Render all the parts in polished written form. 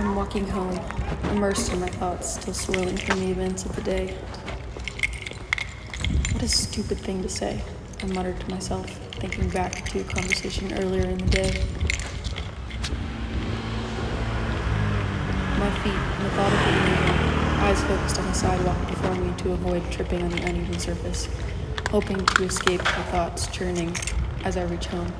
I'm walking home, immersed in my thoughts, still swirling from the events of the day. What a stupid thing to say, I muttered to myself, thinking back to a conversation earlier in the day. My feet methodically moving, eyes focused on the sidewalk before me to avoid tripping on the uneven surface, hoping to escape the thoughts churning as I reach home.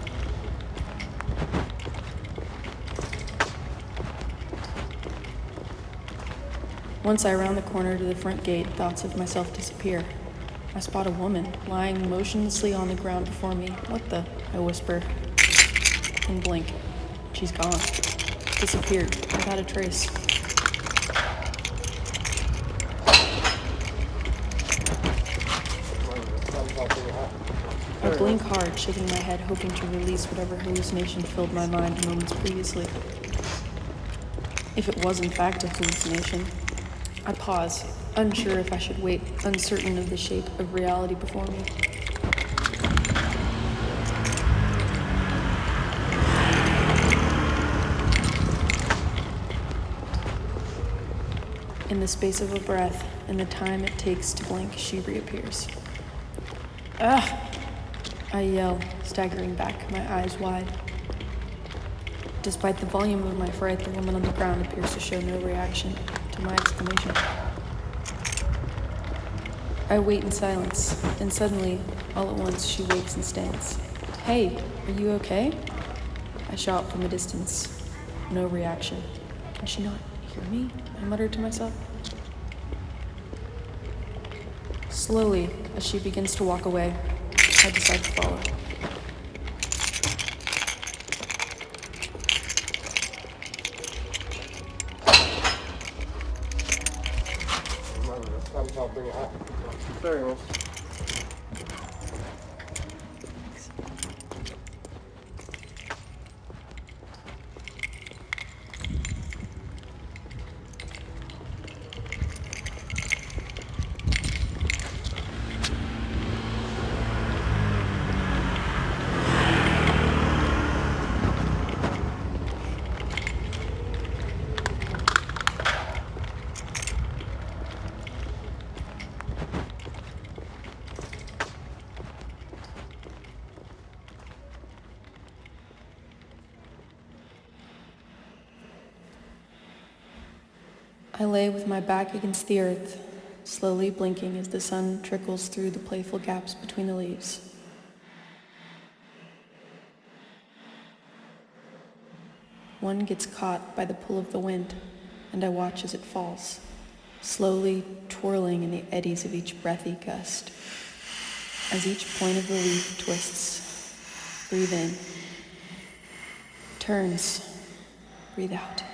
Once I round the corner to the front gate, thoughts of myself disappear. I spot a woman lying motionlessly on the ground before me. What the? I whisper. And blink. She's gone. Disappeared. Without a trace. I blink hard, shaking my head, hoping to release whatever hallucination filled my mind moments previously. If it was in fact a hallucination, I pause, unsure if I should wait, uncertain of the shape of reality before me. In the space of a breath, in the time it takes to blink, she reappears. Ah! I yell, staggering back, my eyes wide. Despite the volume of my fright, the woman on the ground appears to show no reaction to my exclamation. I wait in silence, and suddenly, all at once, she wakes and stands. Hey, are you okay? I shout from a distance. No reaction. Can she not hear me? I muttered to myself. Slowly, as she begins to walk away, I decide to follow. I'll bring it up. Very well. I lay with my back against the earth, slowly blinking as the sun trickles through the playful gaps between the leaves. One gets caught by the pull of the wind, and I watch as it falls, slowly twirling in the eddies of each breathy gust. As each point of the leaf twists, breathe in, turns, breathe out.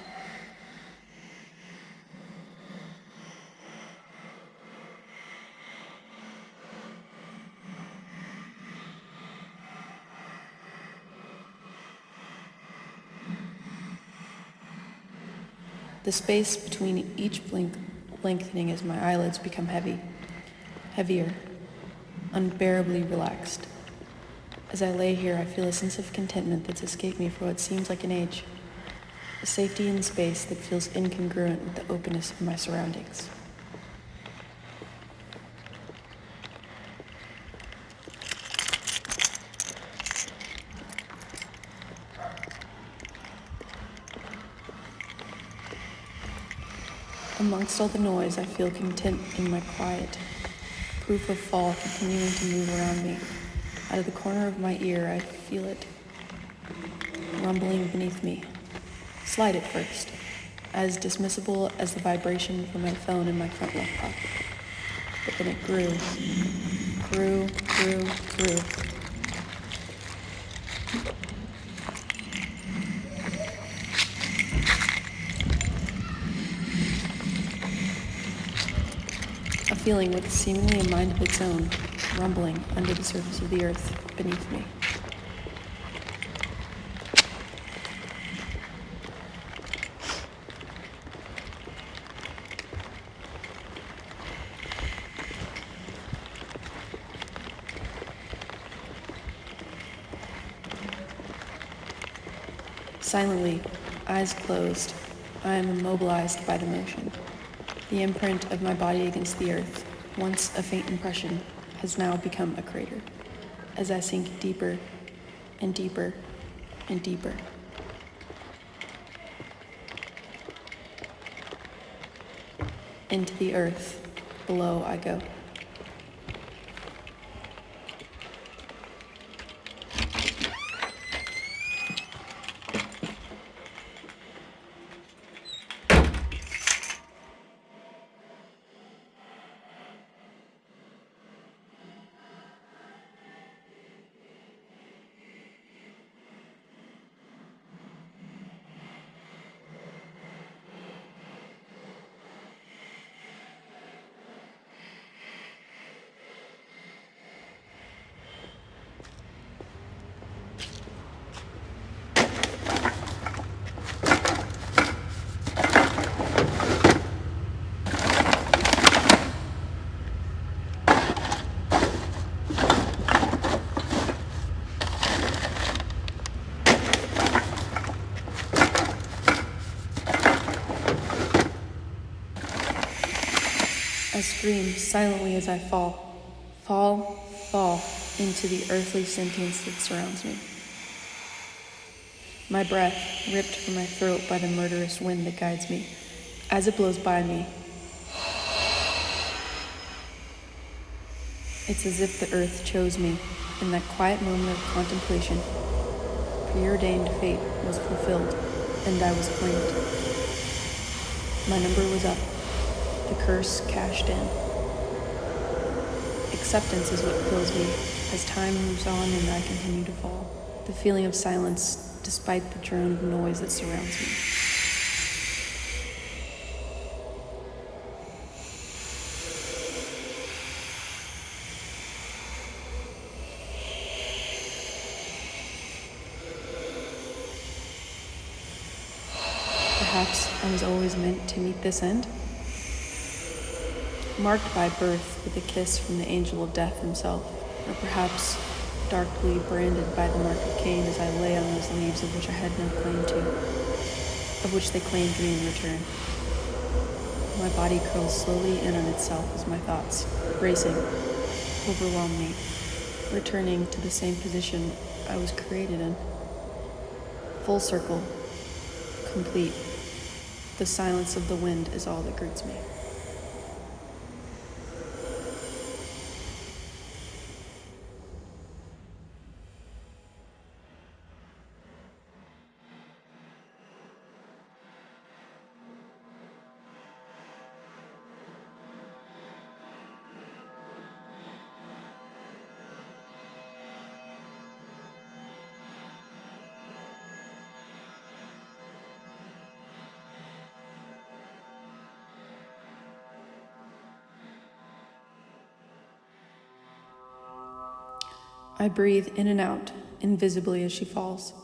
The space between each blink lengthening as my eyelids become heavier, unbearably relaxed. As I lay here, I feel a sense of contentment that's escaped me for what seems like an age, a safety in space that feels incongruent with the openness of my surroundings. Amongst all the noise, I feel content in my quiet, proof of fall continuing to move around me. Out of the corner of my ear, I feel it rumbling beneath me. Slight at first, as dismissible as the vibration from my phone in my front left pocket. But then it grew. A feeling with seemingly a mind of its own, rumbling under the surface of the earth beneath me. Silently, eyes closed, I am immobilized by the motion. The imprint of my body against the earth, once a faint impression, has now become a crater, as I sink deeper and deeper and deeper. Into the earth below I go. I scream silently as I fall into the earthly sentience that surrounds me. My breath ripped from my throat by the murderous wind that guides me. As it blows by me, it's as if the earth chose me. In that quiet moment of contemplation, preordained fate was fulfilled, and I was claimed. My number was up. The curse cashed in. Acceptance is what fills me as time moves on and I continue to fall. The feeling of silence despite the drone of noise that surrounds me. Perhaps I was always meant to meet this end? Marked by birth with a kiss from the angel of death himself, or perhaps darkly branded by the mark of Cain as I lay on those leaves of which I had no claim to, of which they claimed me in return. My body curls slowly in on itself as my thoughts, racing, overwhelm me, returning to the same position I was created in. Full circle, complete. The silence of the wind is all that greets me. I breathe in and out, invisibly as she falls,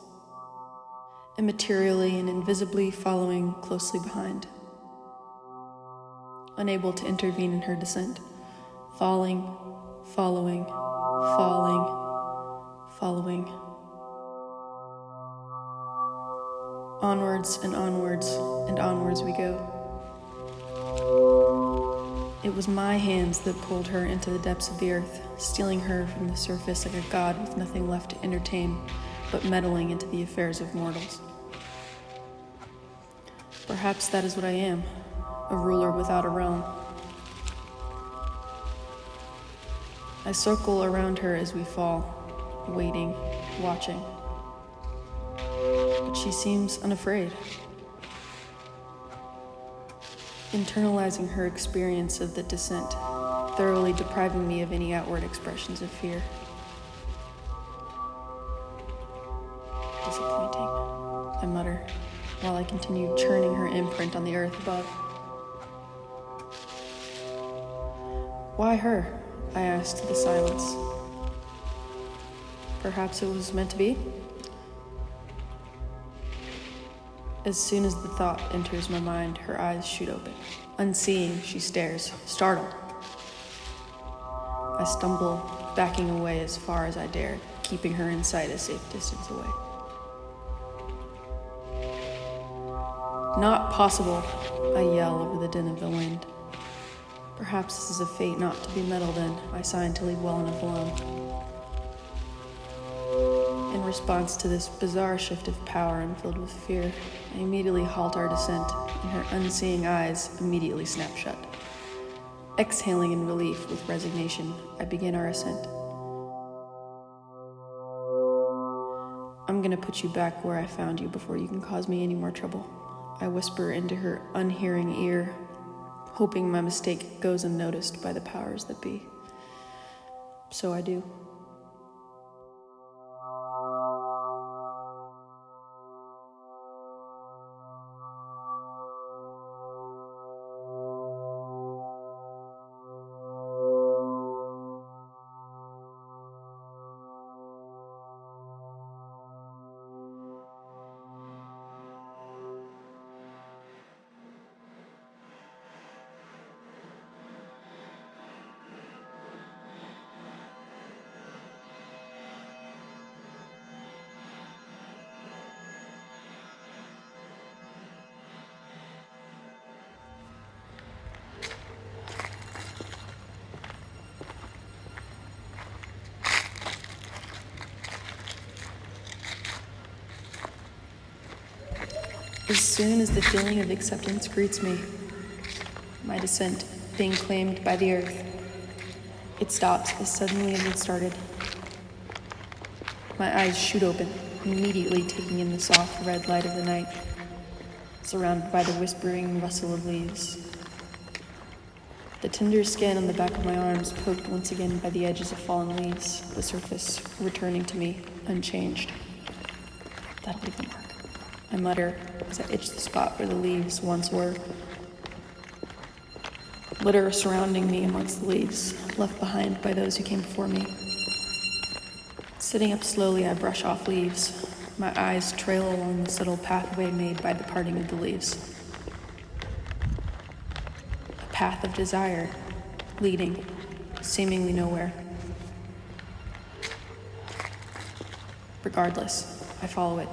immaterially and invisibly following closely behind, unable to intervene in her descent, falling, following, falling, following. Onwards and onwards and onwards we go. It was my hands that pulled her into the depths of the earth, stealing her from the surface like a god with nothing left to entertain but meddling into the affairs of mortals. Perhaps that is what I am, a ruler without a realm. I circle around her as we fall, waiting, watching. But she seems unafraid. Internalizing her experience of the descent, thoroughly depriving me of any outward expressions of fear. Disappointing, I mutter, while I continue churning her imprint on the earth above. Why her? I asked the silence. Perhaps it was meant to be? As soon as the thought enters my mind, her eyes shoot open. Unseeing, she stares, startled. I stumble, backing away as far as I dare, keeping her in sight a safe distance away. Not possible, I yell over the din of the wind. Perhaps this is a fate not to be meddled in, I sign to leave well enough alone. In response to this bizarre shift of power and filled with fear, I immediately halt our descent, and her unseeing eyes immediately snap shut. Exhaling in relief with resignation, I begin our ascent. I'm gonna put you back where I found you before you can cause me any more trouble, I whisper into her unhearing ear, hoping my mistake goes unnoticed by the powers that be. So I do. As soon as the feeling of acceptance greets me, my descent being claimed by the earth, it stops as suddenly as it started. My eyes shoot open, immediately taking in the soft red light of the night, surrounded by the whispering rustle of leaves. The tender skin on the back of my arms poked once again by the edges of fallen leaves, the surface returning to me unchanged. That'll leave a mark, I mutter as I itch the spot where the leaves once were. Litter surrounding me amongst the leaves, left behind by those who came before me. Sitting up slowly, I brush off leaves. My eyes trail along the subtle pathway made by the parting of the leaves. A path of desire, leading, seemingly nowhere. Regardless, I follow it.